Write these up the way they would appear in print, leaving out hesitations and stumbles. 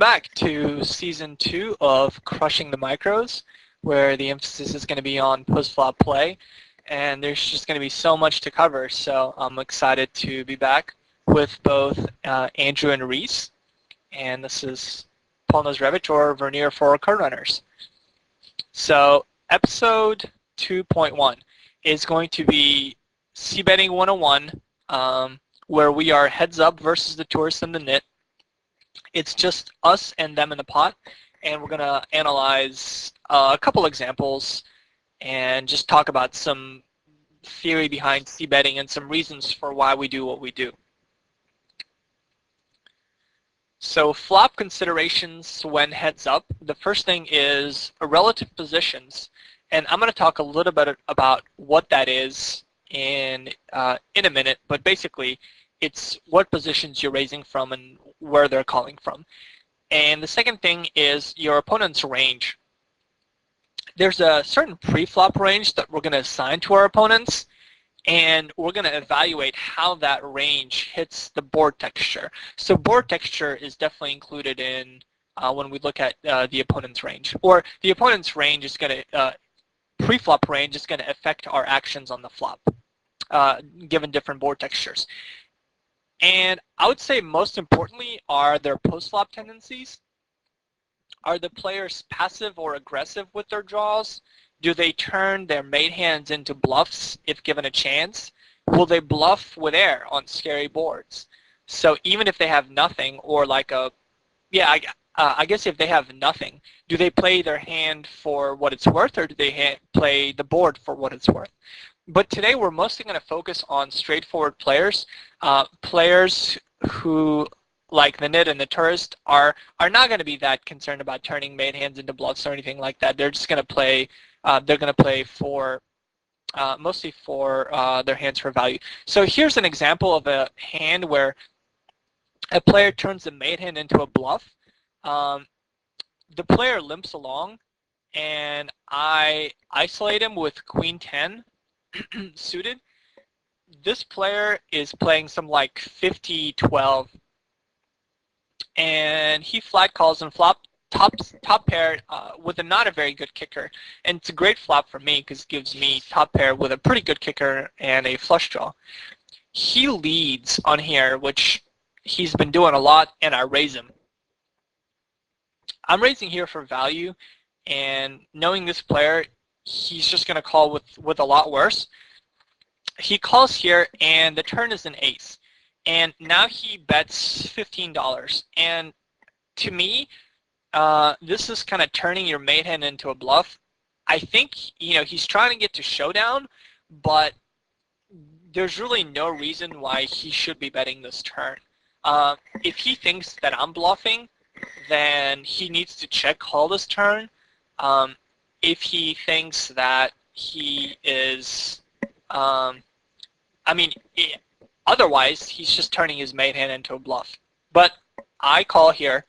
back to Season 2 of Crushing the Micros, where the emphasis is going to be on post-flop play, and there's just going to be so much to cover, so I'm excited to be back with both Andrew and Reese, and this is Paul Revich or Vernier for card runners. So episode 2.1 is going to be C-Betting 101, where we are heads up versus the tourist and the nit. It's just us and them in the pot, and we're going to analyze a couple examples and just talk about some theory behind C-betting and some reasons for why we do what we do. So flop considerations when heads up. The first thing is relative positions, and I'm going to talk a little bit about what that is in a minute, but basically it's what positions you're raising from and where they're calling from. And the second thing is your opponent's range. There's a certain pre-flop range that we're going to assign to our opponents, and we're going to evaluate how that range hits the board texture. So board texture is definitely included in when we look at the opponent's range. Or the opponent's range is going to, pre-flop range is going to affect our actions on the flop, given different board textures. And I would say most importantly are their post-flop tendencies. Are the players passive or aggressive with their draws? Do they turn their made hands into bluffs if given a chance? Will they bluff with air on scary boards? So even if they have nothing, or like a, I guess if they have nothing, do they play their hand for what it's worth, or do they play the board for what it's worth? But today we're mostly going to focus on straightforward players, players who, like the nit and the tourist, are not going to be that concerned about turning made hands into bluffs or anything like that. They're just going to play. They're going to play for mostly for their hands for value. So here's an example of a hand where a player turns the made hand into a bluff. The player limps along, and I isolate him with Queen 10 suited. This player is playing some like 50-12, and he flat calls and flop top pair with a not a very good kicker, and it's a great flop for me because it gives me top pair with a pretty good kicker and a flush draw. He leads on here, which he's been doing a lot, and I raise him. I'm raising here for value, and knowing this player, he's just going to call with a lot worse. He calls here, and the turn is an ace, and now he bets $15. And to me, this is kind of turning your made hand into a bluff. I think he's trying to get to showdown, but there's really no reason why he should be betting this turn. If he thinks that I'm bluffing, then he needs to check call this turn. If he thinks that he is, otherwise he's just turning his made hand into a bluff. But I call here,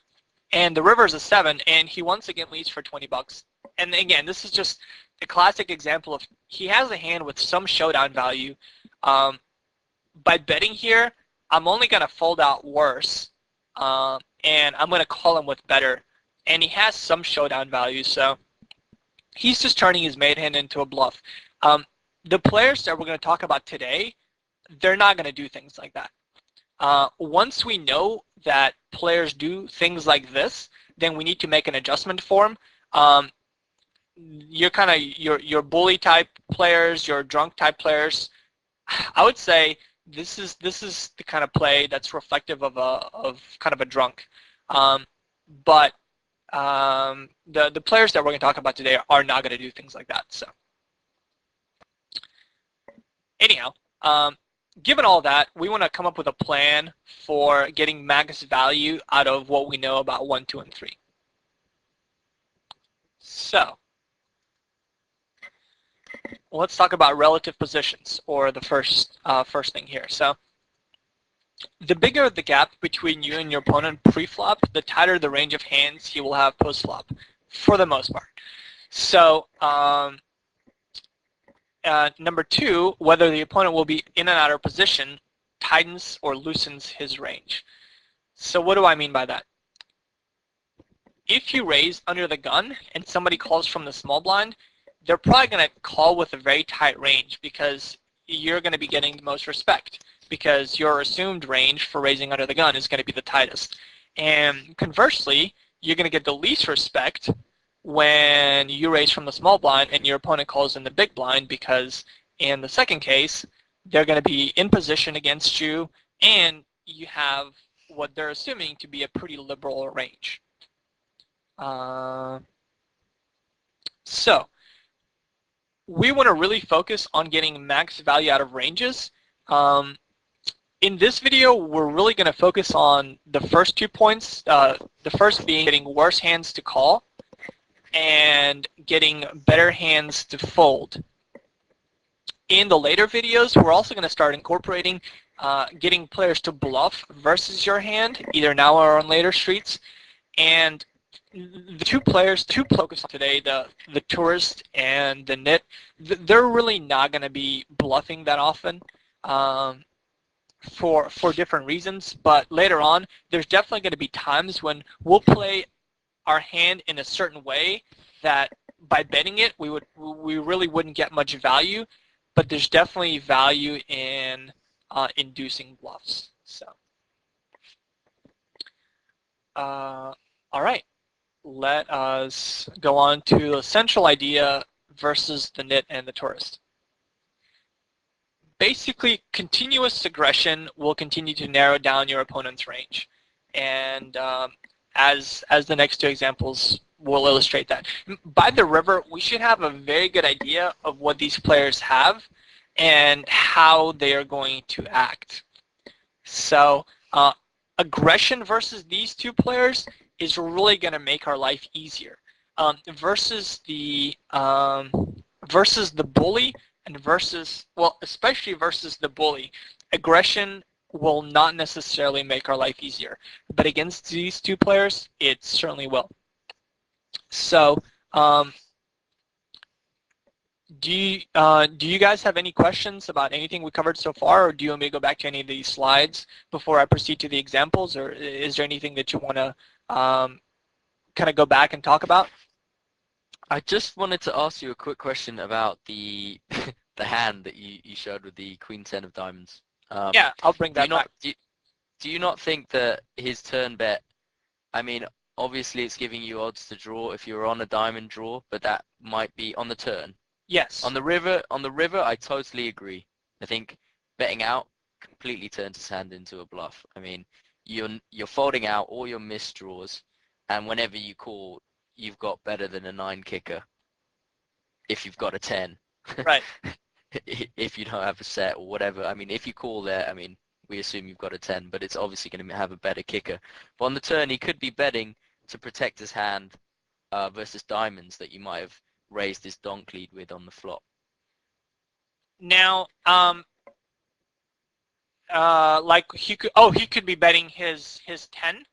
and the river's a 7, and he once again leads for 20 bucks. And again, this is just a classic example of he has a hand with some showdown value. By betting here, I'm only going to fold out worse, and I'm going to call him with better. And he has some showdown value, so he's just turning his made hand into a bluff. The players that we're going to talk about today, they're not going to do things like that. Once we know that players do things like this, then we need to make an adjustment for them. Your bully type players, your drunk type players, I would say this is the kind of play that's reflective of kind of a drunk. But the players that we're going to talk about today are not going to do things like that. So anyhow, given all that, we want to come up with a plan for getting max value out of what we know about 1, 2, and 3. So let's talk about relative positions, or the first thing here. So the bigger the gap between you and your opponent pre-flop, the tighter the range of hands he will have post-flop, for the most part. So number 2, whether the opponent will be in and out of position tightens or loosens his range. So what do I mean by that? if you raise under the gun and somebody calls from the small blind, they're probably going to call with a very tight range because you're going to be getting the most respect because your assumed range for raising under the gun is going to be the tightest. And conversely, you're going to get the least respect when you raise from the small blind and your opponent calls in the big blind because in the second case, they're going to be in position against you and you have what they're assuming to be a pretty liberal range. So we want to really focus on getting max value out of ranges. In this video, we're really going to focus on the first 2 points. The first being getting worse hands to call and getting better hands to fold. In the later videos, we're also going to start incorporating getting players to bluff versus your hand, either now or on later streets. And the two players to focus on today, the tourist and the nit, they're really not going to be bluffing that often for different reasons. But later on, there's definitely going to be times when we'll play our hand in a certain way that by betting it, we really wouldn't get much value. But there's definitely value in inducing bluffs. So, all right. Let us go on to the central idea versus the nit and the tourist. Basically, continuous aggression will continue to narrow down your opponent's range. And as the next two examples will illustrate that. By the river, we should have a very good idea of what these players have and how they are going to act. So aggression versus these two players is really going to make our life easier. Versus the bully and versus, well, especially versus the bully, aggression will not necessarily make our life easier. But against these two players, it certainly will. So, do you guys have any questions about anything we covered so far, or do you want me to go back to any of these slides before I proceed to the examples, or is there anything that you want to kind of go back and talk about? I just wanted to ask you a quick question about the the hand that you showed with the Queen 10 of diamonds. Yeah, I'll bring that back. Do you not think that his turn bet, I mean, obviously it's giving you odds to draw if you're on a diamond draw, but that might be on the turn. Yes. On the river, I totally agree. I think betting out completely turns his hand into a bluff. I mean, you're folding out all your missed draws, and whenever you call, you've got better than a 9 kicker if you've got a 10. Right. If you don't have a set or whatever. I mean, if you call there, I mean, we assume you've got a 10, but it's obviously going to have a better kicker. But on the turn, he could be betting to protect his hand versus diamonds that you might have raised his donk lead with on the flop. Now, like he could be betting his 10.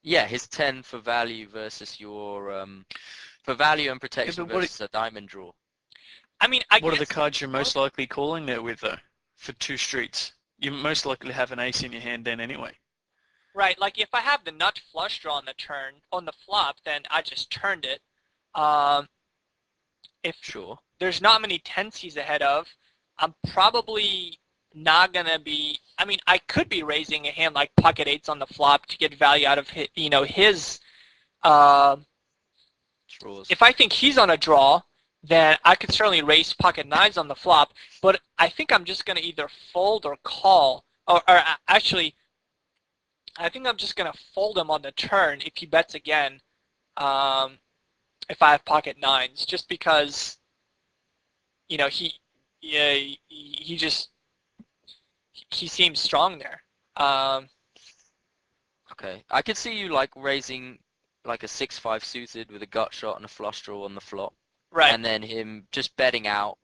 Yeah, his 10 for value versus your for value and protection versus a diamond draw. I mean, what are the cards you're most likely calling there with, though, for 2 streets? You most likely have an ace in your hand then anyway. Right, like if I have the nut flush draw on the turn, on the flop, then I just turned it. If there's not many 10s he's ahead of, I'm probably not going to be, I mean, I could be raising a hand like pocket 8s on the flop to get value out of his, his draws. If I think he's on a draw, then I could certainly raise pocket 9s on the flop, but I think I'm just going to either fold or call, or actually, I think I'm just going to fold him on the turn if he bets again, if I have pocket 9s, just because, he seems strong there. Okay, I could see you like raising like a 6-5 suited with a gut shot and a flush draw on the flop. Right. And then him just betting out.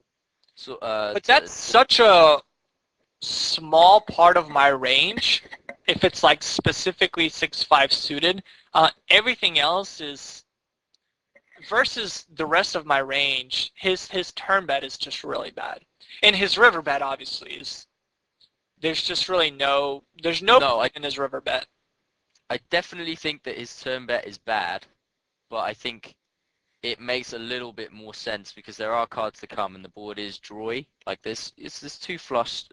So, but that's such a small part of my range. If it's like specifically 6-5 suited, everything else is versus the rest of my range. His turn bet is just really bad, and his river bet obviously is. There's just really no point in his river bet. I definitely think that his turn bet is bad. but I think it makes a little bit more sense because there are cards to come and the board is drawy like this. There's two flush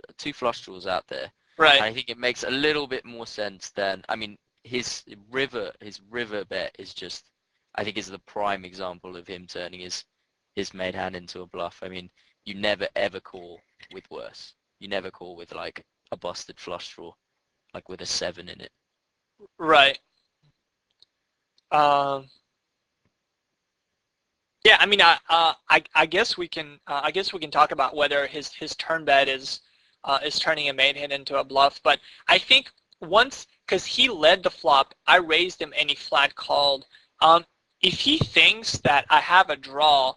draws out there. Right. And I think it makes a little bit more sense than, I mean, his river bet is just, I think is the prime example of him turning his made hand into a bluff. I mean, you never ever call with worse. You never call with like a busted flush draw, like with a 7 in it. Right. Yeah, I mean, I guess we can talk about whether his turn bet is turning a made hand into a bluff. But I think once, because he led the flop, I raised him and he flat called. If he thinks that I have a draw,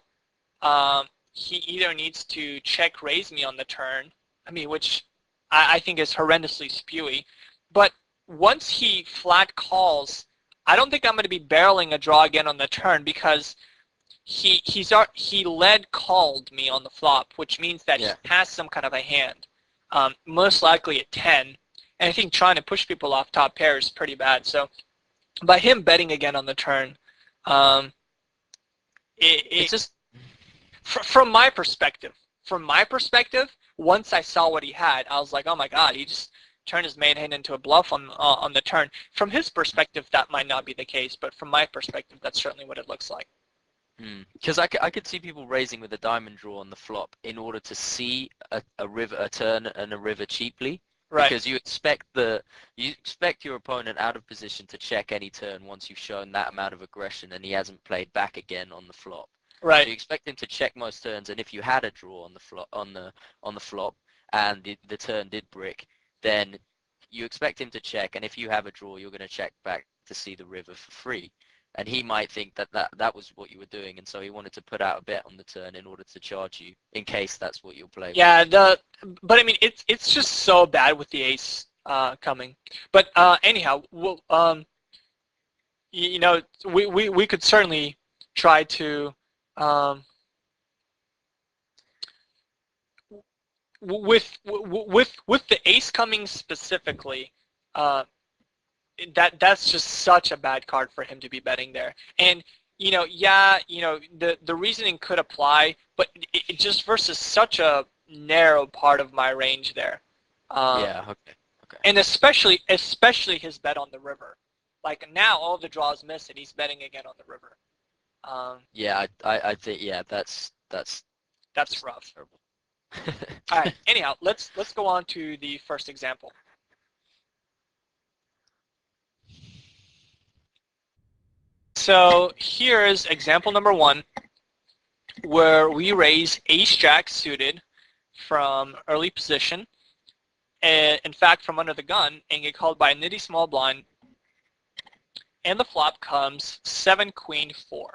he either needs to check raise me on the turn. I mean, which I think is horrendously spewy. But once he flat calls, I don't think I'm going to be barreling a draw again on the turn because he led called me on the flop, which means that he has some kind of a hand, most likely at 10. And I think trying to push people off top pair is pretty bad. So by him betting again on the turn, It's just from my perspective, once I saw what he had, I was like, oh my God, he just turned his main hand into a bluff on the turn. From his perspective, that might not be the case, but from my perspective, that's certainly what it looks like. Because I could see people raising with a diamond draw on the flop in order to see a turn and a river cheaply. Right. Because you expect your opponent out of position to check any turn once you've shown that amount of aggression and he hasn't played back again on the flop. Right. So you expect him to check most turns, and if you had a draw on the flop and the turn did brick, then you expect him to check, and if you have a draw, you're going to check back to see the river for free. And he might think that was what you were doing, and so he wanted to put out a bet on the turn in order to charge you in case that's what you'll play. Yeah, but I mean it's just so bad with the ace coming. But anyhow, you know, we could certainly try to with the ace coming specifically. That's just such a bad card for him to be betting there. And the reasoning could apply, but it just versus such a narrow part of my range there. Okay. And especially his bet on the river. Like now all the draws miss and he's betting again on the river. I think that's rough. terrible. All right. Anyhow, let's go on to the first example. So here's example number 1, where we raise ace-jack suited from early position, and in fact from under the gun, and get called by a nitty small blind, and the flop comes 7-queen-4.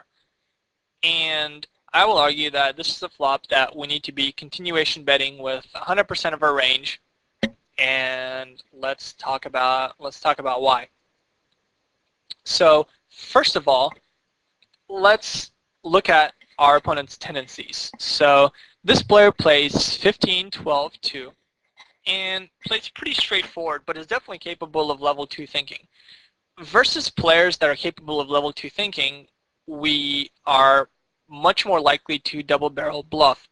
And I will argue that this is a flop that we need to be continuation betting with 100% of our range, and let's talk about why. So first of all, let's look at our opponent's tendencies. So this player plays 15, 12, 2, and plays pretty straightforward, but is definitely capable of level 2 thinking. Versus players that are capable of level 2 thinking, we are much more likely to double barrel bluff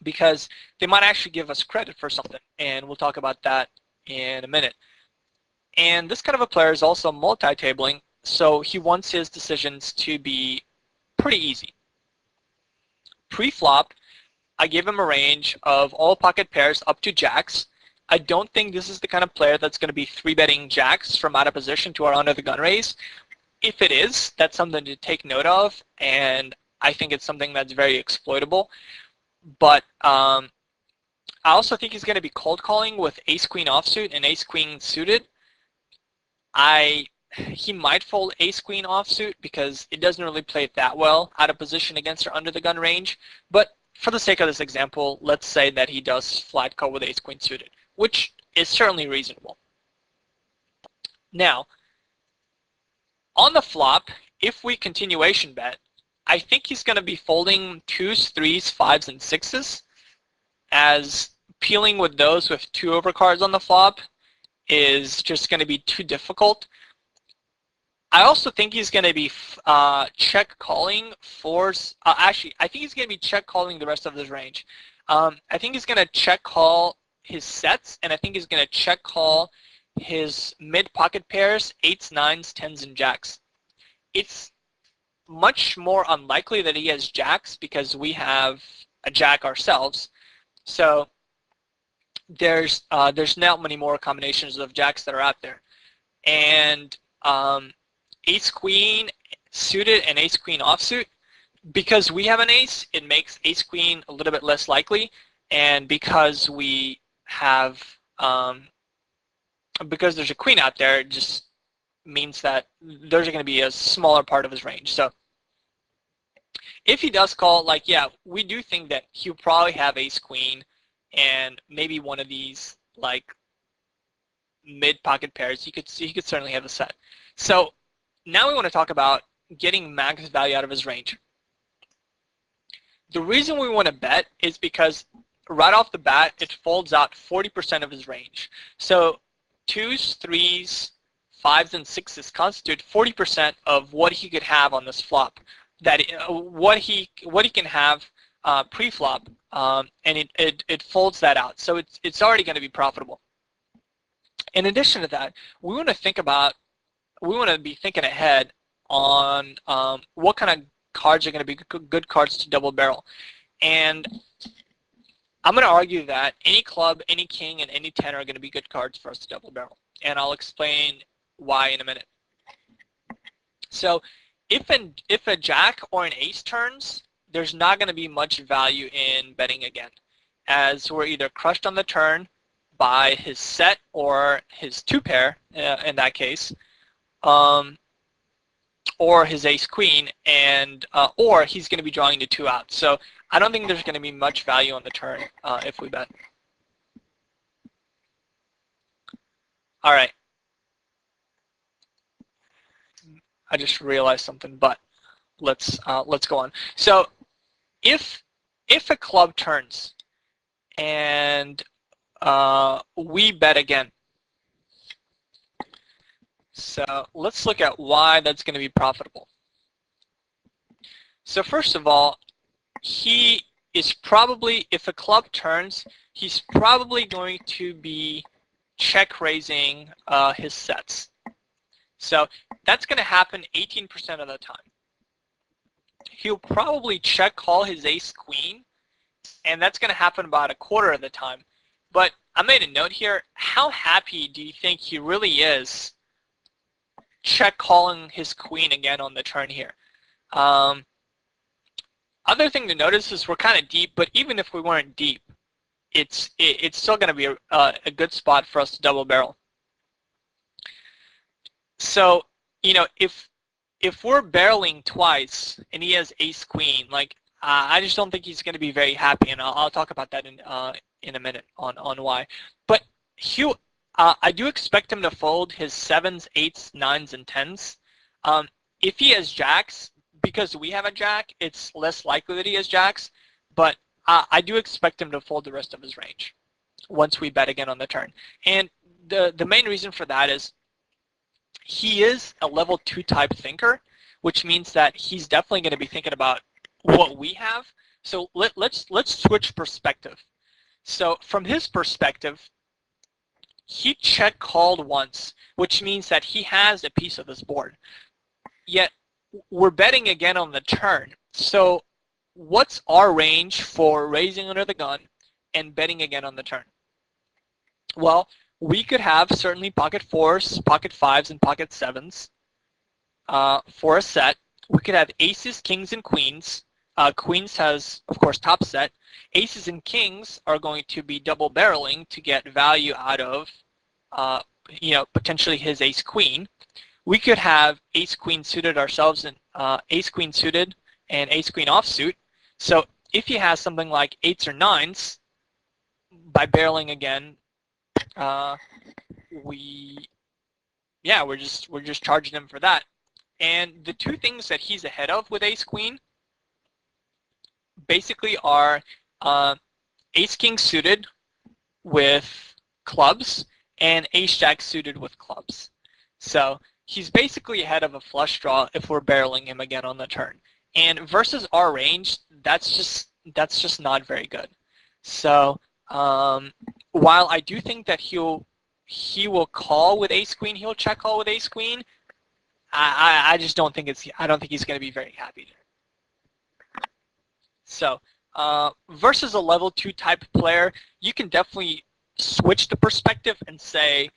because they might actually give us credit for something, and we'll talk about that in a minute. And this kind of a player is also multi-tabling, so he wants his decisions to be pretty easy. Pre-flop, I give him a range of all pocket pairs up to jacks. I don't think this is the kind of player that's going to be 3-betting jacks from out of position to our under the gun raise. If it is, that's something to take note of, and I think it's something that's very exploitable. But I also think he's going to be cold calling with ace-queen offsuit and ace-queen suited. He might fold ace-queen offsuit because it doesn't really play it that well out of position against our under the gun range. But for the sake of this example, let's say that he does flat call with ace-queen suited, which is certainly reasonable. Now, on the flop, if we continuation bet, I think he's going to be folding 2s, 3s, 5s, and 6s, as peeling with those with 2 overcards on the flop is just going to be too difficult. I also think he's going to be check calling for. Actually, I think he's going to be check calling the rest of his range. I think he's going to check call his sets, and I think he's going to check call his mid pocket pairs, 8s, 9s, 10s, and jacks. It's much more unlikely that he has jacks because we have a jack ourselves. So there's not many more combinations of jacks that are out there. And ace queen suited and ace queen offsuit, because we have an ace, it makes ace queen a little bit less likely, and because we have because there's a queen out there, it just means that there's going to be a smaller part of his range. So if he does call, like, yeah, we do think that he'll probably have ace queen and maybe one of these like mid pocket pairs. He could certainly have a set. So now we want to talk about getting max value out of his range. The reason we want to bet is because right off the bat, it folds out 40% of his range. So 2s, 3s, 5s, and 6s constitute 40% of what he could have on this flop. That what he can have pre-flop, and it folds that out. So it's already going to be profitable. In addition to that, we want to be thinking ahead on what kind of cards are going to be good cards to double barrel. And I'm going to argue that any club, any king, and any 10 are going to be good cards for us to double barrel. And I'll explain why in a minute. So if a jack or an ace turns, there's not going to be much value in betting again, as we're either crushed on the turn by his set or his two pair in that case, or his ace queen, and or he's going to be drawing the 2 out. So I don't think there's going to be much value on the turn if we bet. All right. I just realized something, but let's go on. So if a club turns and we bet again. So let's look at why that's going to be profitable. So first of all, he is probably, if a club turns, he's probably going to be check raising his sets. So that's going to happen 18% of the time. He'll probably check call his ace queen, and that's going to happen about a quarter of the time. But I made a note here. How happy do you think he really is check calling his queen again on the turn here? Other thing to notice is we're kind of deep, but even if we weren't deep, it's still going to be a good spot for us to double barrel. So, you know, if we're barreling twice and he has ace queen, like I just don't think he's going to be very happy, and I'll talk about that in a minute on why. But I do expect him to fold his 7s, 8s, 9s, and 10s. If he has jacks, because we have a jack, it's less likely that he has jacks, but I do expect him to fold the rest of his range once we bet again on the turn. And the main reason for that is he is a level 2 type thinker, which means that he's definitely going to be thinking about what we have. So let's switch perspective. So from his perspective, he check called once, which means that he has a piece of this board. Yet we're betting again on the turn. So what's our range for raising under the gun and betting again on the turn? Well, we could have certainly pocket 4s, pocket 5s, and pocket 7s for a set. We could have aces, kings, and queens. Queens has, of course, top set. Aces and kings are going to be double barreling to get value out of, potentially his ace queen. We could have ace queen suited ourselves and ace queen suited and ace queen offsuit. So if he has something like 8s or 9s, by barreling again, we're just charging him for that. And the two things that he's ahead of with ace queen basically are ace king suited with clubs and ace jack suited with clubs. So he's basically ahead of a flush draw if we're barreling him again on the turn. And versus our range, that's just not very good. So while I do think that he will call with ace queen, he'll check call with ace queen. I just don't think I don't think he's going to be very happy. So versus a level 2 type player, you can definitely switch the perspective and say,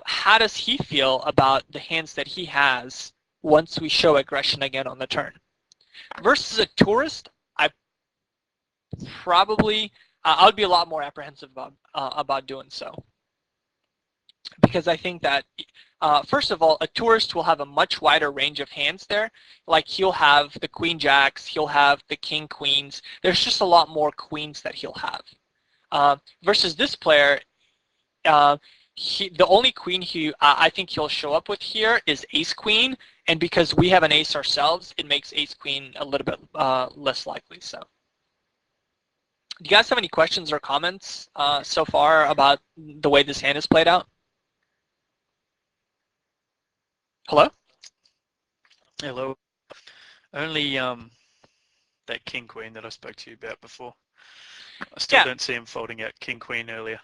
how does he feel about the hands that he has once we show aggression again on the turn? Versus a tourist, I would be a lot more apprehensive about doing so, because I think that first of all, a tourist will have a much wider range of hands there. Like he'll have the queen jacks, he'll have the king queens. There's just a lot more queens that he'll have. Versus this player, the only queen I think he'll show up with here is ace queen, and because we have an ace ourselves, it makes ace queen a little bit less likely. So, do you guys have any questions or comments so far about the way this hand is played out? Hello? Hello. Only that king queen that I spoke to you about before. I still don't see him folding out king queen earlier.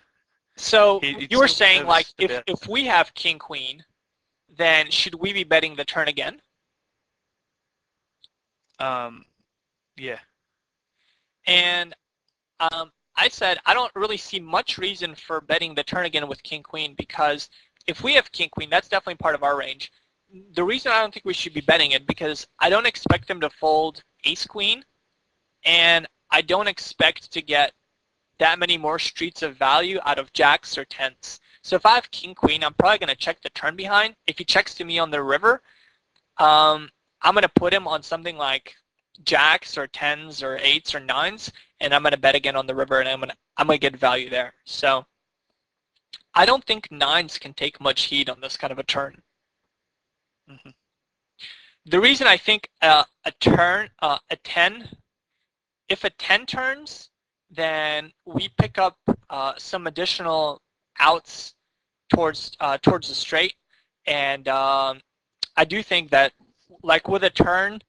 So you were still saying like nervous if we have king queen, then should we be betting the turn again? Yeah. And I said I don't really see much reason for betting the turn again with king queen, because if we have king queen, that's definitely part of our range. The reason I don't think we should be betting it, because I don't expect them to fold ace queen, and I don't expect to get that many more streets of value out of jacks or tens. So if I have king queen, I'm probably going to check the turn behind. If he checks to me on the river, I'm going to put him on something like jacks or tens or eights or nines, and I'm going to bet again on the river, and I'm going to get value there. So I don't think nines can take much heat on this kind of a turn. Mm-hmm. The reason I think a 10, if a 10 turns, then we pick up some additional outs towards the straight, and I do think that, like with a turn,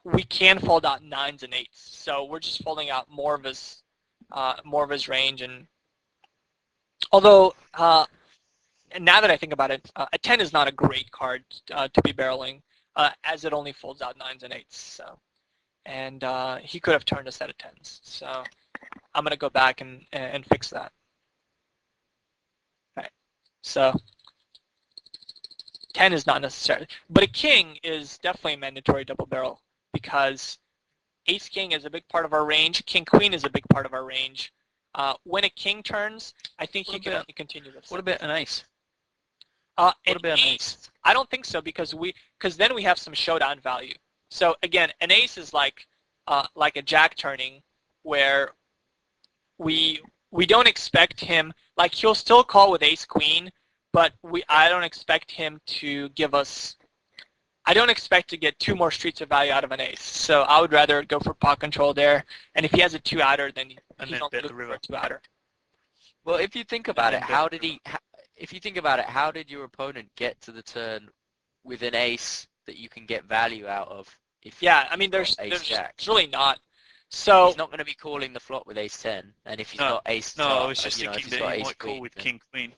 we can fold out nines and eights. So we're just folding out more of his range. And although now that I think about it, a 10 is not a great card to be barreling, as it only folds out nines and eights. So, and he could have turned a set of tens. So I'm gonna go back and fix that. All right. So 10 is not necessary, but a king is definitely a mandatory double barrel, because ace king is a big part of our range. King queen is a big part of our range. When a king turns, I think he can only continue this. What about an ace? What about an ace? I don't think so, because then we have some showdown value. So again, an ace is like a jack turning, where we don't expect him, like he'll still call with ace queen, but I don't expect him to give us. I don't expect to get 2 more streets of value out of an ace. So I would rather go for pot control there. And if he has a 2-outer, then he's not looking for a 2-outer. Well, if you think about it, how did your opponent get to the turn with an ace that you can get value out of? Yeah, I mean, there's really not. So he's not going to be calling the flop with ace 10, and if he's got ace, I was just thinking that he might call with king queen.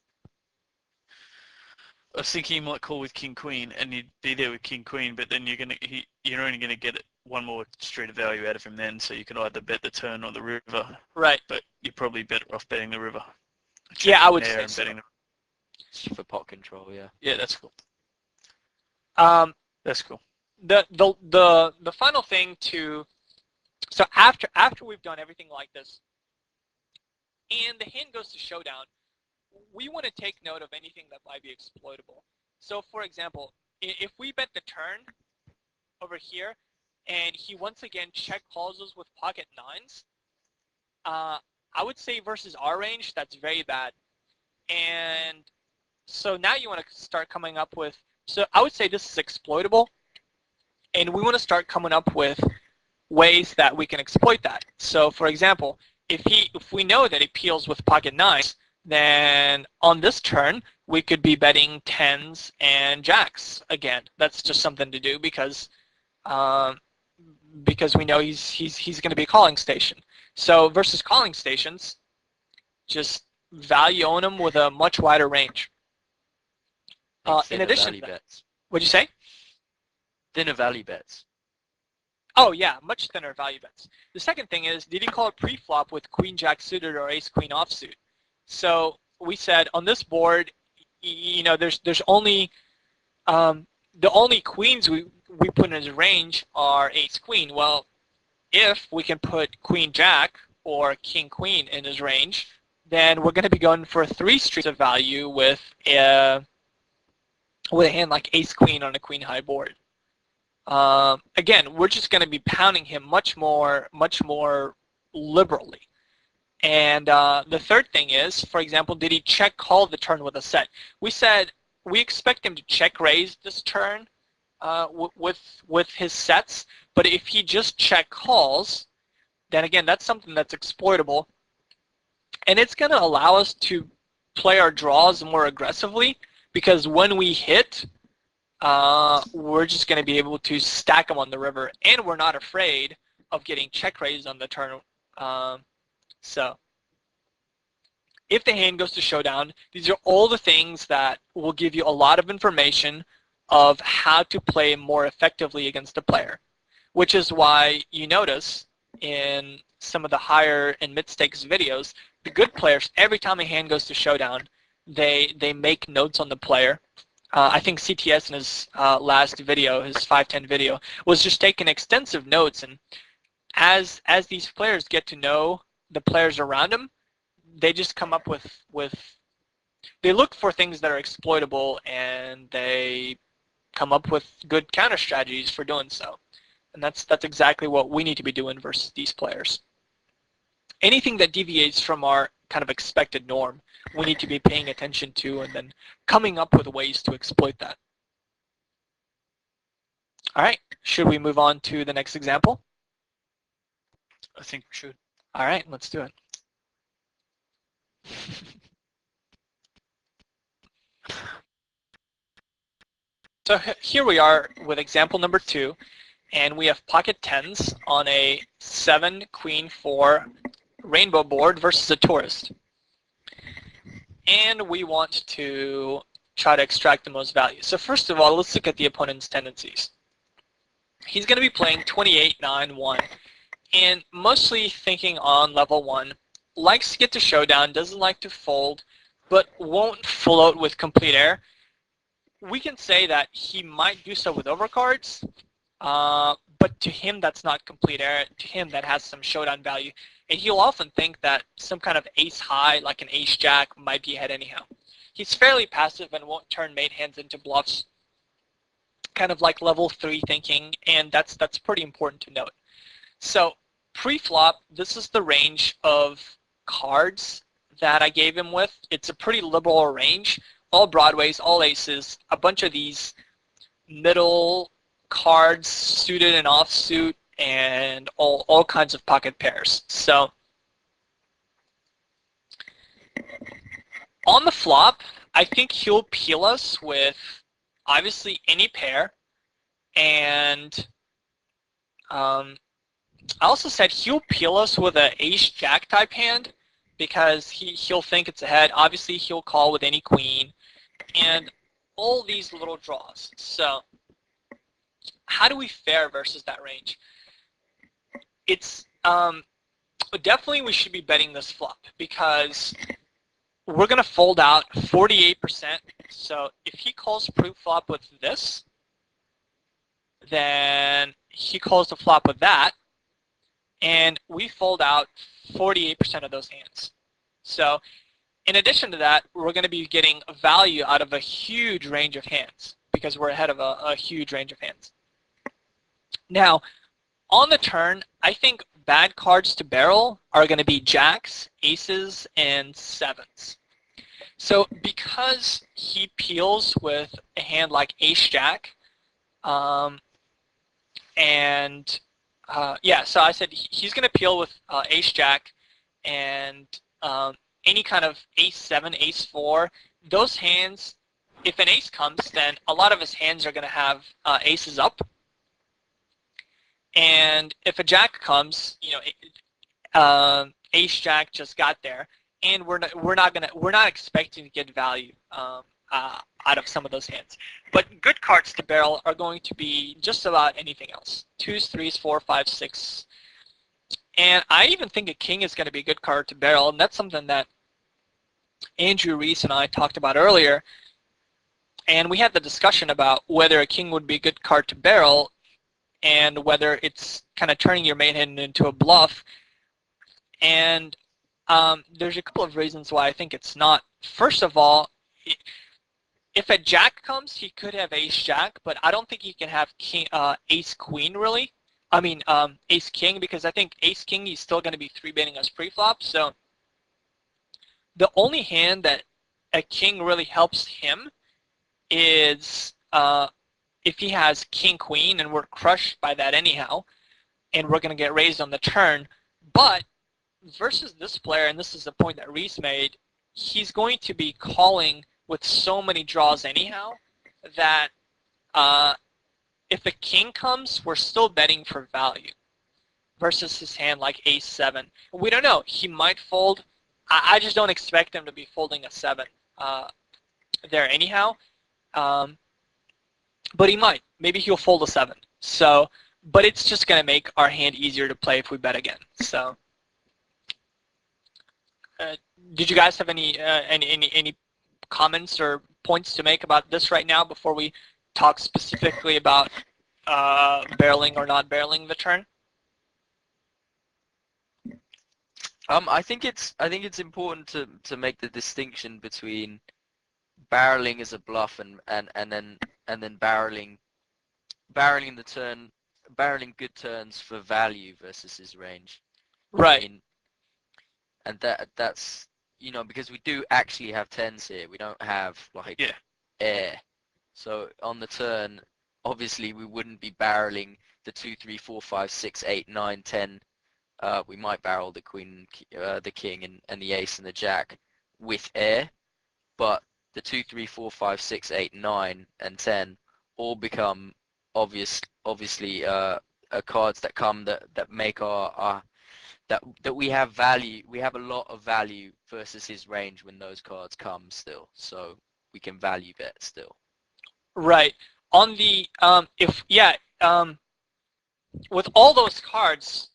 I was thinking he might call with king queen, and you'd be there with king queen, but then you're only going to get 1 more street of value out of him then, so you can either bet the turn or the river. Right. But you're probably better off betting the river. Yeah, I would say so. For pot control, yeah. Yeah, that's cool. That's cool. The final thing so after we've done everything like this, and the hand goes to showdown, we want to take note of anything that might be exploitable. So for example, if we bet the turn over here, and he once again check calls us with pocket nines, I would say versus our range, that's very bad. And so now you want to start coming up with, so I would say this is exploitable, and we want to start coming up with ways that we can exploit that. So for example, if we know that he peels with pocket nines, then on this turn, we could be betting tens and jacks again. That's just something to do um, because we know he's going to be a calling station. So versus calling stations, just value own them with a much wider range. In addition to that, bets. what'd you say? Thinner value bets. Oh yeah, much thinner value bets. The second thing is, did he call it pre-flop with queen jack suited or ace queen offsuit? So we said on this board, there's only the only queens we put in his range are ace queen. Well, if we can put queen jack or king queen in his range, then we're going to be going for 3 streets of value with a hand like ace queen on a queen high board. Again, we're just going to be pounding him much more liberally. And the third thing is, for example, did he check call the turn with a set? We said we expect him to check raise this turn with his sets, but if he just check calls, then again, that's something that's exploitable. And it's going to allow us to play our draws more aggressively, because when we hit, we're just going to be able to stack them on the river, and we're not afraid of getting check raised on the turn. So if the hand goes to showdown, these are all the things that will give you a lot of information of how to play more effectively against a player, which is why you notice in some of the higher and mid-stakes videos, the good players, every time a hand goes to showdown, they make notes on the player. I think CTS in his last video, his 510 video, was just taking extensive notes, and as these players get to know the players around them, they just come up with they look for things that are exploitable, and they come up with good counter strategies for doing so. And that's exactly what we need to be doing versus these players. Anything that deviates from our kind of expected norm, we need to be paying attention to and then coming up with ways to exploit that. All right, should we move on to the next example? I think we should. All right, let's do it. So here we are with example number 2, and we have pocket tens on a 7 queen 4 rainbow board versus a tourist. And we want to try to extract the most value. So first of all, let's look at the opponent's tendencies. He's going to be playing 28, 9, 1, and mostly thinking on level 1, likes to get to showdown, doesn't like to fold, but won't float with complete air. We can say that he might do so with overcards, but to him that's not complete air. To him that has some showdown value, and he'll often think that some kind of ace high, like an ace jack, might be ahead anyhow. He's fairly passive and won't turn made hands into bluffs, kind of like level 3 thinking, and that's pretty important to note. So pre-flop, this is the range of cards that I gave him with. It's a pretty liberal range. All broadways, all aces, a bunch of these middle cards, suited and offsuit, and all kinds of pocket pairs. So on the flop, I think he'll peel us with obviously any pair, and I also said he'll peel us with an ace-jack type hand because he'll think it's ahead. Obviously, he'll call with any queen and all these little draws. So how do we fare versus that range? It's definitely we should be betting this flop because we're going to fold out 48%. So if he calls pre-flop with this, then he calls the flop with that, and we fold out 48% of those hands. So in addition to that, we're going to be getting value out of a huge range of hands because we're ahead of a huge range of hands. Now, on the turn, I think bad cards to barrel are going to be jacks, aces, and sevens. So because he peels with a hand like ace-jack, yeah, so I said he's going to peel with ace-jack and any kind of ace-7, ace-4. those hands, if an ace comes, then a lot of his hands are going to have aces up. And if a jack comes, ace jack just got there, and we're not expecting to get value out of some of those hands. But good cards to barrel are going to be just about anything else: twos, threes, four, five, six, and I even think a king is going to be a good card to barrel, and that's something that Andrew Reese and I talked about earlier. And we had the discussion about whether a king would be a good card to barrel, and whether it's kind of turning your main hand into a bluff. And there's a couple of reasons why I think it's not. First of all, if a jack comes, he could have ace jack, but I don't think he can have king, ace queen really. I mean ace king, because I think ace king he's still going to be 3-betting us pre-flop. So the only hand that a king really helps him is if he has king queen, and we're crushed by that anyhow, and we're going to get raised on the turn. But versus this player, and this is the point that Reese made, he's going to be calling with so many draws anyhow that if a king comes, we're still betting for value versus his hand like ace 7. We don't know. He might fold. I just don't expect him to be folding a 7 there anyhow. But he might. Maybe he'll fold a 7. So, but it's just going to make our hand easier to play if we bet again. So, did you guys have any comments or points to make about this right now before we talk specifically about barreling or not barreling the turn? I think it's important to make the distinction between barreling as a bluff and then barreling the turn, barreling good turns for value versus his range. Right. I mean, and that's because we do actually have tens here. We don't have like air. So on the turn, obviously we wouldn't be barreling the 2, 3, 4, 5, 6, 8, 9, 10. We might barrel the queen, the king, and the ace and the jack with air, but the 2, 3, 4, 5, 6, 8, 9, and 10 all become obviously cards that come that make our that we have value. We have a lot of value versus his range when those cards come still, so we can value bet still. Right. On the with all those cards,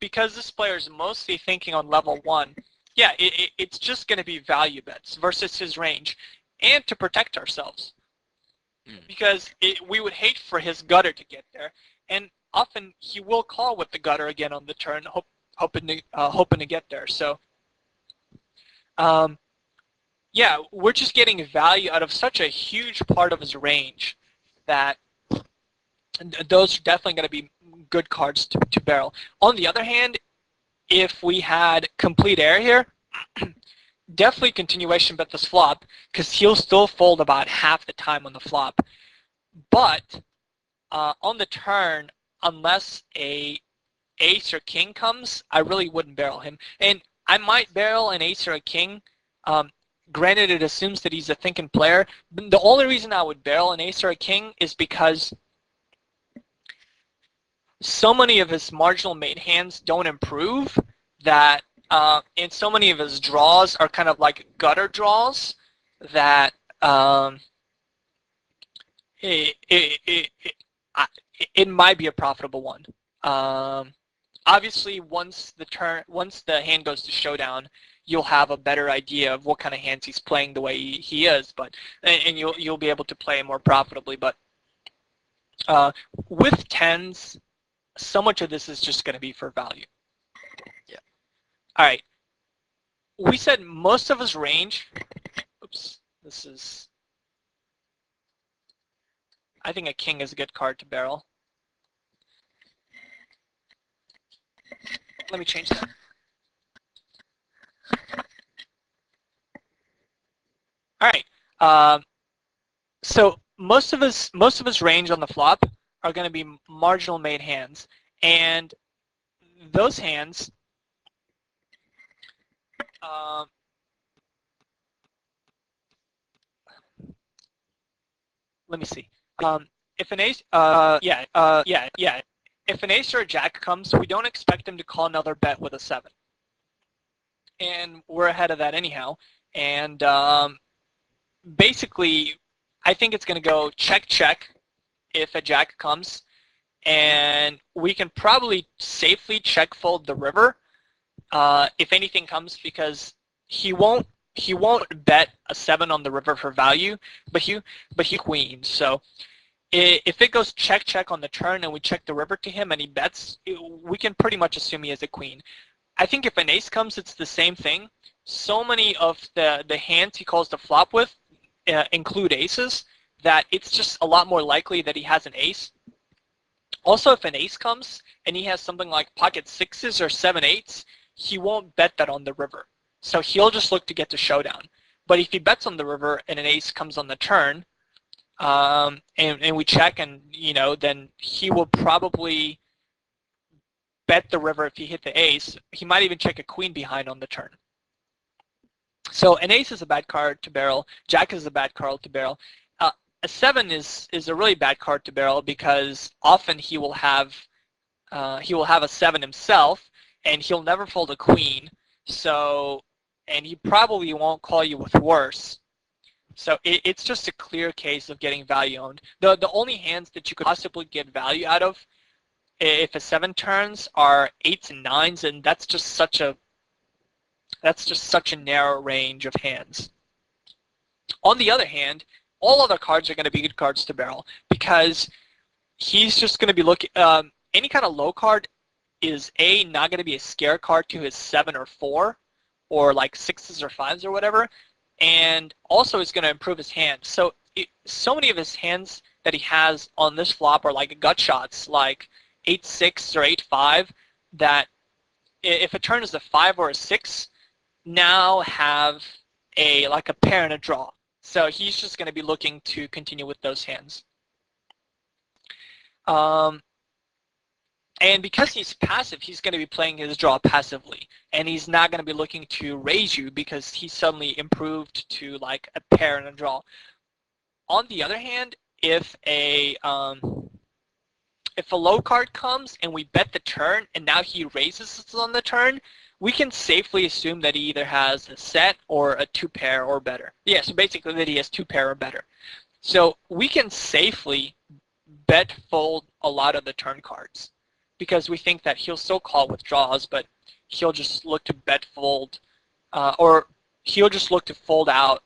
because this player is mostly thinking on level 1, it's just going to be value bets versus his range, and to protect ourselves. Because we would hate for his gutter to get there, and often he will call with the gutter again on the turn, hoping to get there. So, we're just getting value out of such a huge part of his range that those are definitely going to be good cards to barrel. On the other hand, if we had complete air here, definitely continuation bet this flop, because he'll still fold about half the time on the flop. But on the turn, unless a ace or king comes, I really wouldn't barrel him. And I might barrel an ace or a king. Granted, it assumes that he's a thinking player. The only reason I would barrel an ace or a king is because so many of his marginal mate hands don't improve that, and so many of his draws are kind of like gutter draws that it might be a profitable one. Obviously, once the hand goes to showdown, you'll have a better idea of what kind of hands he's playing the way he is, and you'll be able to play more profitably. But with tens, so much of this is just going to be for value. Yeah. All right. We said most of his range. Oops. This is. I think a king is a good card to barrel. Let me change that. All right. So most of his range on the flop are going to be marginal made hands, and those hands let me see. If an ace, if an ace or a jack comes, we don't expect him to call another bet with a 7. And we're ahead of that anyhow. And basically, I think it's going to go check, check if a jack comes. And we can probably safely check fold the river if anything comes, because he won't bet a 7 on the river for value, but he queen. So if it goes check check on the turn and we check the river to him and he bets, we can pretty much assume he has a queen. I think if an ace comes, it's the same thing. So many of the hands he calls the flop with include aces that it's just a lot more likely that he has an ace. Also, if an ace comes and he has something like pocket 6s or 7/8s, he won't bet that on the river. So he'll just look to get to showdown. But if he bets on the river and an ace comes on the turn, and we check, and then he will probably bet the river if he hit the ace. He might even check a queen behind on the turn. So an ace is a bad card to barrel. Jack is a bad card to barrel. A 7 is a really bad card to barrel because often he will have a 7 himself, and he'll never fold a queen. So, and he probably won't call you with worse. So it's just a clear case of getting value owned. The only hands that you could possibly get value out of if a 7 turns are 8s and 9s, and that's just such a narrow range of hands. On the other hand, all other cards are going to be good cards to barrel because he's just going to be looking. Any kind of low card is not going to be a scare card to his 7 or 4, or like 6s or 5s or whatever, and also is going to improve his hand. So so many of his hands that he has on this flop are like gut shots, like 8-6 or 8-5, that if a turn is a 5 or a 6, now have like a pair and a draw. So he's just going to be looking to continue with those hands. And because he's passive, he's going to be playing his draw passively. And he's not going to be looking to raise you because he suddenly improved to like a pair and a draw. On the other hand, if a low card comes and we bet the turn and now he raises us on the turn, we can safely assume that he either has a set or a 2 pair or better. Yeah, so basically that he has 2 pair or better. So we can safely bet fold a lot of the turn cards because we think that he'll still call with draws, but he'll just look to bet fold, or he'll just look to fold out.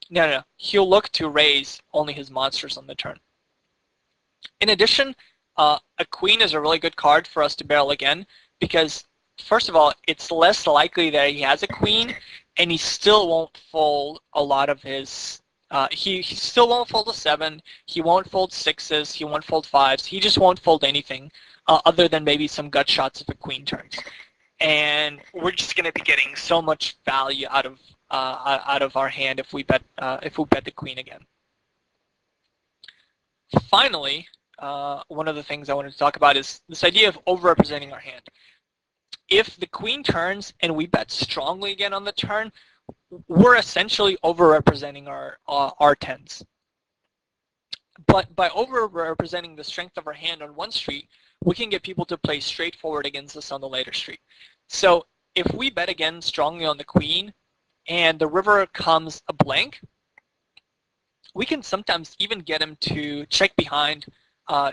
No. He'll look to raise only his monsters on the turn. In addition, a queen is a really good card for us to barrel again because, first of all, it's less likely that he has a queen, and he still won't fold a lot of his. He still won't fold a 7. He won't fold 6s. He won't fold 5s. He just won't fold anything other than maybe some gut shots if a queen turns. And we're just going to be getting so much value out of our hand if we bet the queen again. Finally, one of the things I wanted to talk about is this idea of overrepresenting our hand. If the queen turns and we bet strongly again on the turn, we're essentially overrepresenting our tens. But by overrepresenting the strength of our hand on one street, we can get people to play straightforward against us on the later street. So if we bet again strongly on the queen and the river comes a blank, we can sometimes even get him to check behind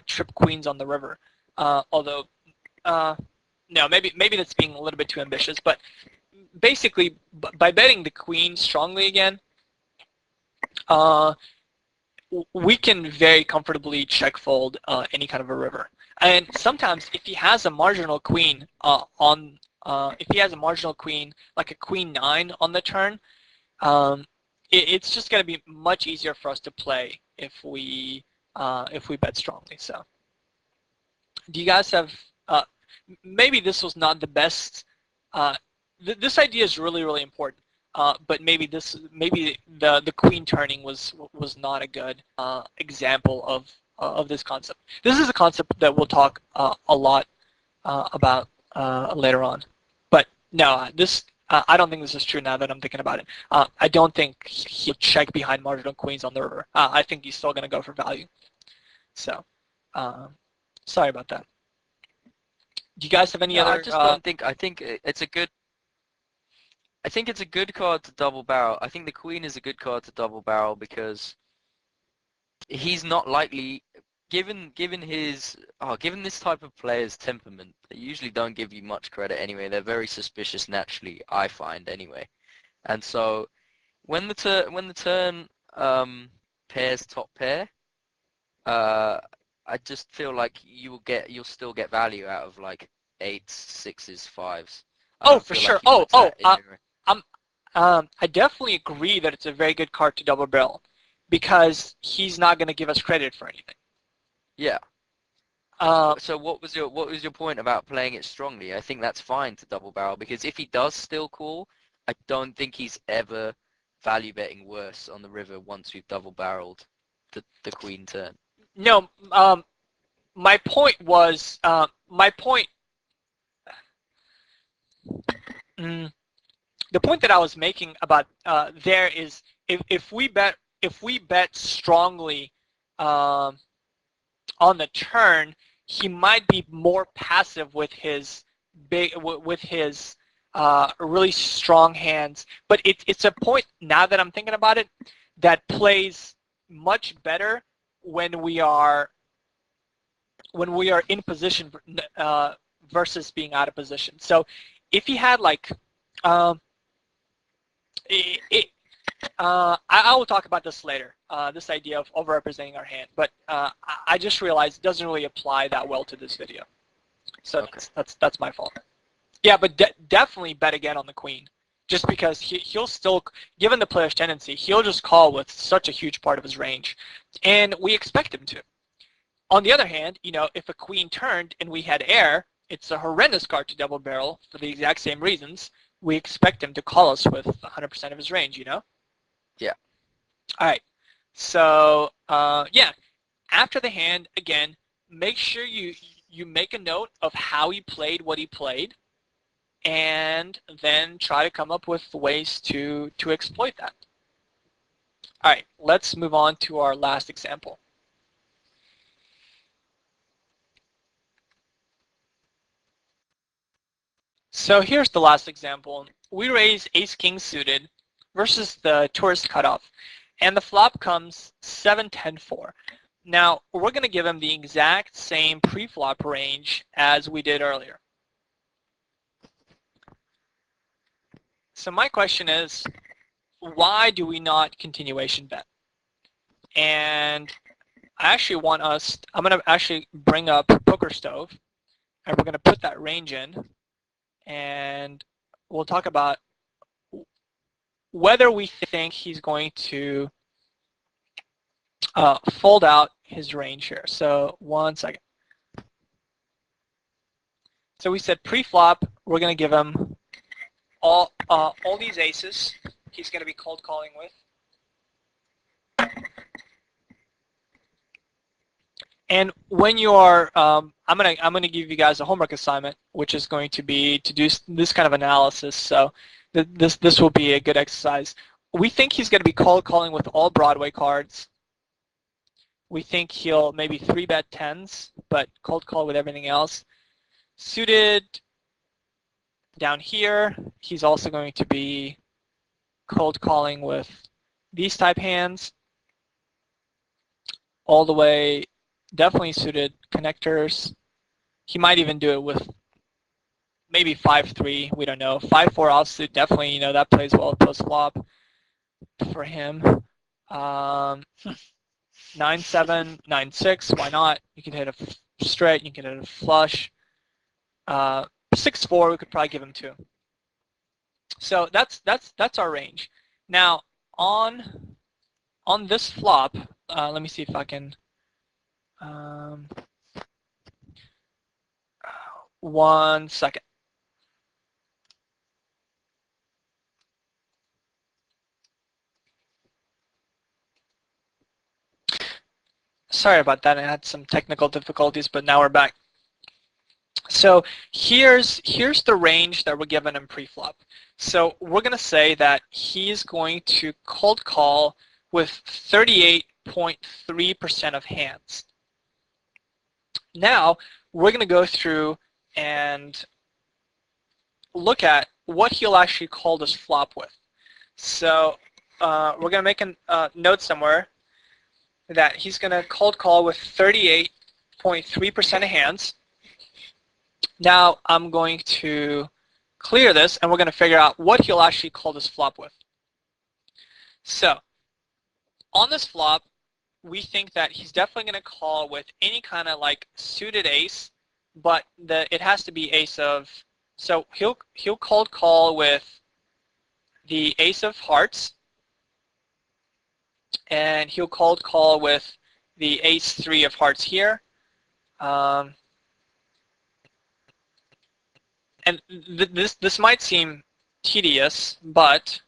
trip queens on the river. Although, no, maybe that's being a little bit too ambitious. But basically, by betting the queen strongly again, we can very comfortably check fold any kind of a river. And sometimes, if he has a marginal queen if he has a marginal queen like a queen 9 on the turn, it's just going to be much easier for us to play if we bet strongly. So, do you guys have? Maybe this was not the best. This idea is really important. But maybe the queen turning was not a good example of this concept. This is a concept that we'll talk a lot about later on. But no, I don't think this is true now that I'm thinking about it. I don't think he'll check behind marginal queens on the river. I think he's still going to go for value. So, sorry about that. Do you guys have any No, I other? just don't think. I think it's a good. I think it's a good card to double barrel. I think the queen is a good card to double barrel because he's not likely, given his given this type of player's temperament, they usually don't give you much credit anyway. They're very suspicious naturally, I find anyway. And so when the turn pairs top pair, I just feel like you'll still get value out of like eights, sixes, fives. I Oh, don't for feel sure. like he puts that in your. I'm, I definitely agree that it's a very good card to double barrel because he's not going to give us credit for anything. Yeah. Uh, So what was your point about playing it strongly? I think that's fine to double barrel because if he does still call, I don't think he's ever value betting worse on the river once we've double barreled the queen turn. no, my point was my point. Mm, the point that I was making about there is if we bet strongly um, on the turn, he might be more passive with his really strong hands. But it's a point now that I'm thinking about it that plays much better when we are in position versus being out of position. So if he had like um, I will talk about this later, this idea of overrepresenting our hand, but I just realized it doesn't really apply that well to this video. So Okay. that's my fault. Yeah, but definitely bet again on the queen, just because he'll still, given the player's tendency, he'll just call with such a huge part of his range, and we expect him to. On the other hand, if a queen turned and we had air, it's a horrendous card to double barrel for the exact same reasons. We expect him to call us with 100% of his range, Yeah. All right. So yeah, after the hand, again, make sure you make a note of how he played what he played, and then try to come up with ways to exploit that. All right, let's move on to our last example. So here's the last example. We raise ace-king suited versus the tourist cutoff, and the flop comes 7-10-4. Now, we're going to give him the exact same pre-flop range as we did earlier. So my question is, why do we not continuation bet? And I actually want us, I'm going to actually bring up Poker Stove, and we're going to put that range in, and we'll talk about whether we think he's going to fold out his range here. So 1 second. So we said pre-flop, we're going to give him all these aces he's going to be cold calling with. And when you are, I'm gonna give you guys a homework assignment, which is going to be to do this kind of analysis. So this will be a good exercise. We think he's going to be cold calling with all Broadway cards. We think he'll maybe 3-bet tens, but cold call with everything else. Suited down here, he's also going to be cold calling with these type hands. All the way, definitely suited connectors. He might even do it with maybe 5-3, we don't know. 5-4 offsuit, definitely, that plays well post flop for him. 9-7, 9-6, why not? You can hit a straight, you can hit a flush. 6-4, we could probably give him 2. So that's our range. Now on this flop, let me see if I can. 1 second. Sorry about that. I had some technical difficulties, but now we're back. So here's the range that we're given in preflop. So we're going to say that he's going to cold call with 38.3% of hands. Now we're going to go through and look at what he'll actually call this flop with. So we're going to make a note somewhere that he's going to cold call with 38.3% of hands. Now I'm going to clear this, and we're going to figure out what he'll actually call this flop with. So on this flop, we think that he's definitely going to call with any kind of like suited ace, but it has to be ace of. So he'll cold call with the ace of hearts, and he'll cold call with the ace 3 of hearts here. And this might seem tedious, but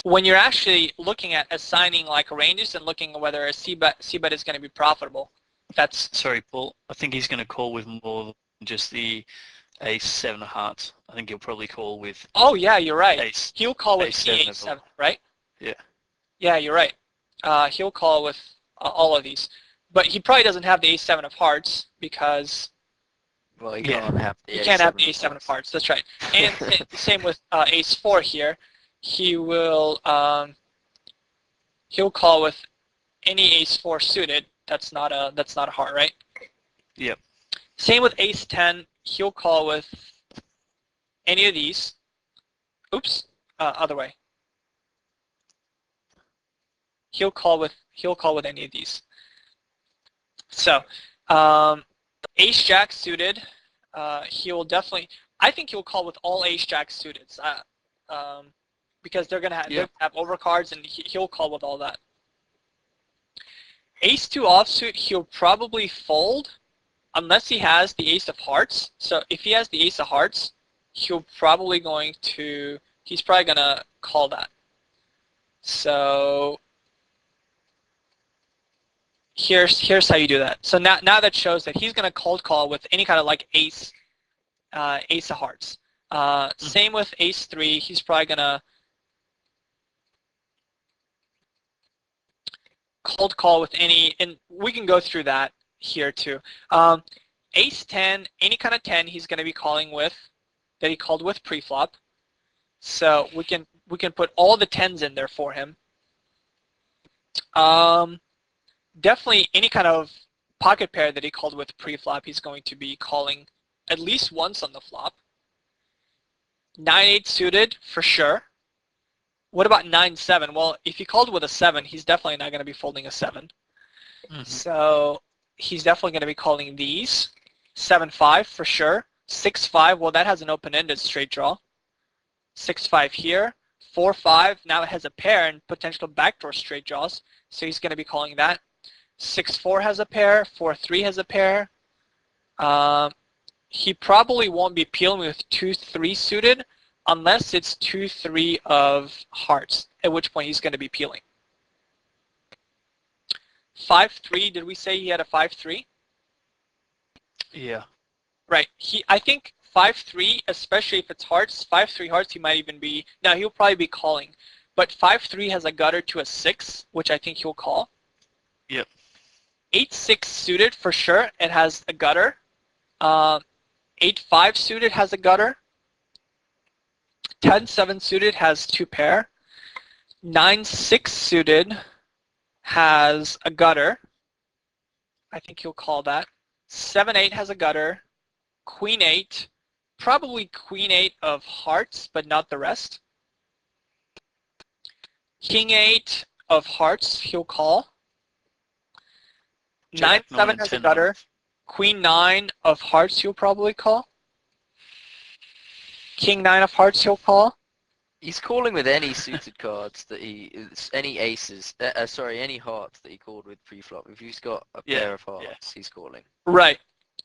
when you're actually looking at assigning like ranges and looking at whether a c-bet is going to be profitable, that's... Sorry, Paul. I think he's going to call with more than just the ace 7 of hearts. I think he'll probably call with... Oh, yeah, you're right. Ace. He'll call with Ace the 7 ace 7, right? Yeah. Yeah, you're right. He'll call with all of these. But he probably doesn't have the ace 7 of hearts because... Well, you can't have the you ace can't have the seven ace 7 of hearts. That's right. And same with ace 4 here. He will he'll call with any ace 4 suited. That's not a heart, right? Yep. Same with ace 10. He'll call with any of these. Oops, other way. He'll call with any of these. So ace jack suited, he will definitely. I think he'll call with all ace jack suited, because they're gonna have overcards, and he'll call with all that. Ace 2 offsuit, he'll probably fold unless he has the ace of hearts. So if he has the ace of hearts, he's probably gonna call that. So here's how you do that. So now that shows that he's gonna cold call with any kind of like ace of hearts. Same with ace 3. He's probably gonna cold call with any, and we can go through that here too. Ace 10, any kind of 10, he's going to be calling with that he called with preflop. So we can put all the 10s in there for him. Definitely any kind of pocket pair that he called with preflop, he's going to be calling at least once on the flop. 9-8 suited for sure. What about 9-7? Well, if he called with a 7, he's definitely not going to be folding a 7. So he's definitely going to be calling these. 7-5 for sure. 6-5, well, that has an open-ended straight draw. 6-5 here. 4-5, now it has a pair and potential backdoor straight draws, so he's going to be calling that. 6-4 has a pair. 4-3 has a pair. He probably won't be peeling with 2-3 suited unless it's 2-3 of hearts, at which point he's going to be peeling. 5-3, did we say he had a 5-3? Yeah. Right. I think 5-3, especially if it's hearts, 5-3 hearts, he might even be, now he'll probably be calling. But 5-3 has a gutter to a 6, which I think he'll call. Yep. 8-6 suited for sure, it has a gutter. 8-5 suited has a gutter. 10-7 suited has 2 pair. 9-6 suited has a gutter. I think he'll call that. 7-8 has a gutter. Queen 8, probably Queen 8 of hearts, but not the rest. King 8 of hearts, he'll call. 9-7 has a gutter. Queen 9 of hearts, he'll probably call. King 9 of hearts, he'll call. He's calling with any suited cards that any aces, any hearts that he called with preflop. If he's got a pair of hearts, he's calling. Right.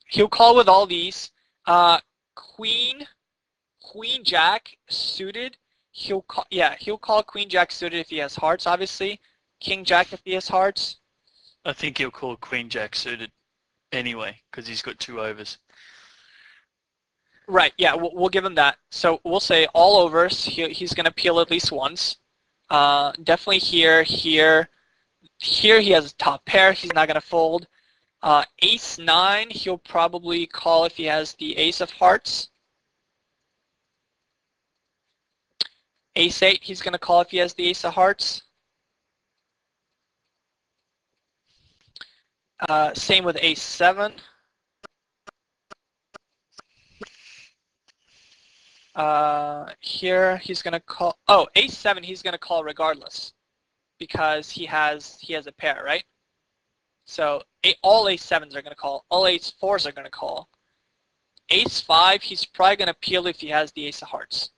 He'll call with all these. Queen Jack suited. He'll call Queen Jack suited if he has hearts, obviously. King Jack if he has hearts. I think he'll call Queen Jack suited. anyway, because he's got 2 overs. Right, yeah, we'll give him that. So we'll say all overs, he's going to peel at least once. Definitely here, here. Here he has a top pair, he's not going to fold. Ace 9, he'll probably call if he has the ace of hearts. Ace 8, he's going to call if he has the ace of hearts. Same with ace 7. Here he's going to call, oh, ace 7 he's going to call regardless because he has a pair, right? So all ace 7s are going to call, all ace 4s are going to call. Ace 5 he's probably going to peel if he has the ace of hearts.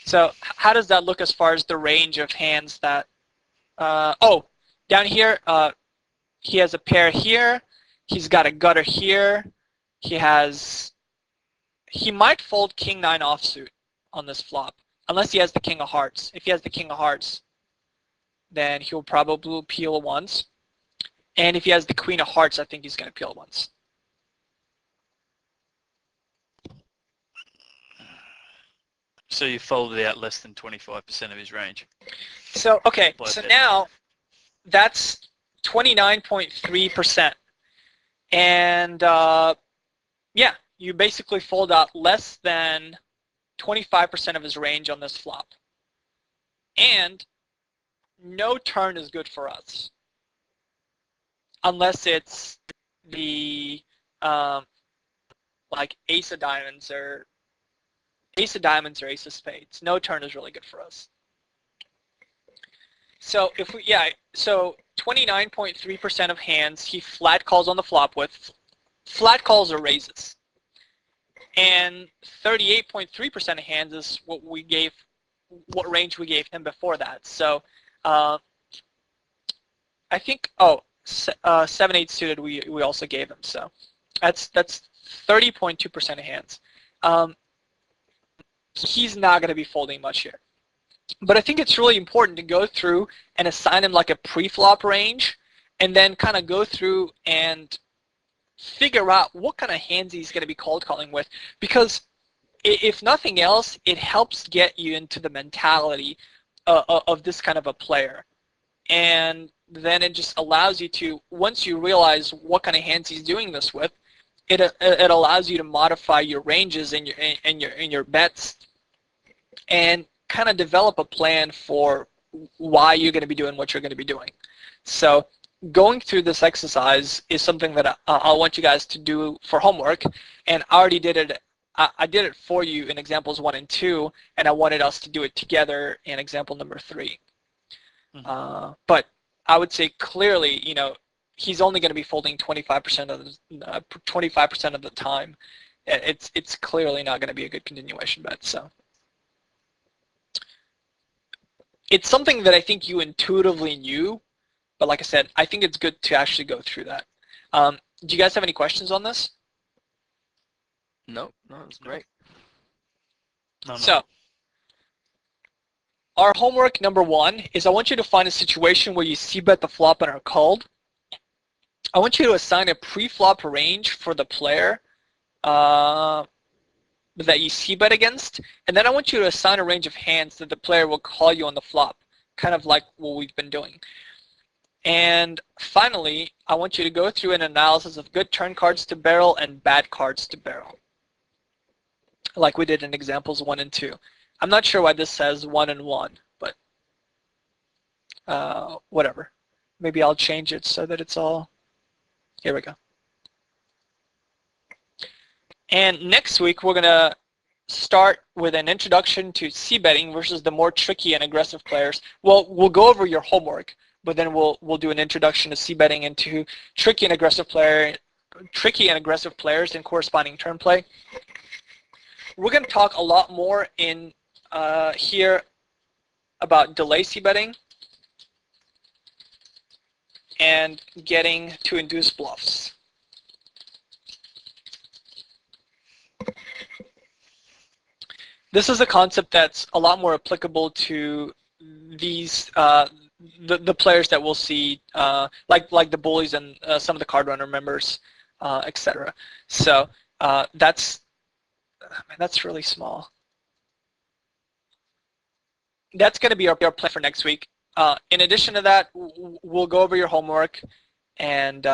So how does that look as far as the range of hands that, oh, down here, he has a pair here, he's got a gutter here, he might fold king 9 offsuit on this flop, unless he has the king of hearts. If he has the king of hearts, then he'll probably peel once. And if he has the queen of hearts, I think he's going to peel once. So you folded out less than 25% of his range. So, okay, so now that's 29.3%. And yeah, you basically fold out less than 25% of his range on this flop. And no turn is good for us. Unless it's the like ace of diamonds or ace of spades. No turn is really good for us. So if we, yeah, so 29.3% of hands he flat calls on the flop with. Flat calls or raises. And 38.3% of hands is what range we gave him before that. So I think, oh, 7-8 suited we also gave him. So that's 30.2% of hands. He's not going to be folding much here. But I think it's really important to go through and assign him like a pre-flop range and then kind of go through and figure out what kind of hands he's going to be cold calling with, because if nothing else, it helps get you into the mentality of this kind of a player. And then it just allows you to, once you realize what kind of hands he's doing this with, it allows you to modify your ranges and your bets and kind of develop a plan for why you're going to be doing what you're going to be doing. So going through this exercise is something that I want you guys to do for homework, and I already did it. I did it for you in examples 1 and 2, and I wanted us to do it together in example number 3. Mm-hmm. But I would say clearly, you know, he's only going to be folding 25% of the time. It's clearly not going to be a good continuation bet. So it's something that I think you intuitively knew, but like I said, I think it's good to actually go through that. Do you guys have any questions on this? No, it's great. No. So our homework number 1 is I want you to find a situation where you c-bet the flop and are called. I want you to assign a pre-flop range for the player that you c-bet against, and then I want you to assign a range of hands that the player will call you on the flop, kind of like what we've been doing. And finally, I want you to go through an analysis of good turn cards to barrel and bad cards to barrel, like we did in examples 1 and 2. I'm not sure why this says 1 and 1, but whatever. Maybe I'll change it so that it's all, here we go. And next week, we're going to start with an introduction to c-betting versus the more tricky and aggressive players. Well, we'll go over your homework, but then we'll do an introduction to c-betting into tricky and aggressive players and corresponding turn play. We're going to talk a lot more in here about delay c-betting and getting to induce bluffs. This is a concept that's a lot more applicable to these the players that we'll see, like the bullies and some of the card runner members, etc. So that's really small. That's going to be our plan for next week. In addition to that, we'll go over your homework, and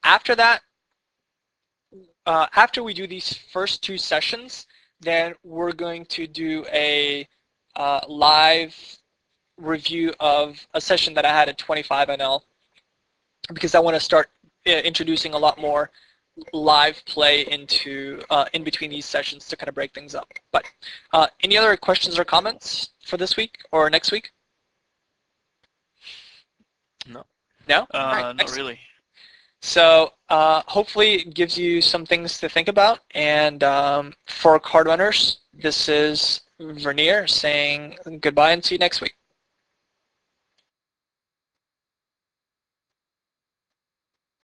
after that, after we do these first 2 sessions, then we're going to do a live review of a session that I had at 25 NL, because I want to start introducing a lot more live play into in between these sessions to kind of break things up. But any other questions or comments for this week or next week? No. No? Not really. So hopefully it gives you some things to think about. And for card runners, this is Vernier saying goodbye and see you next week.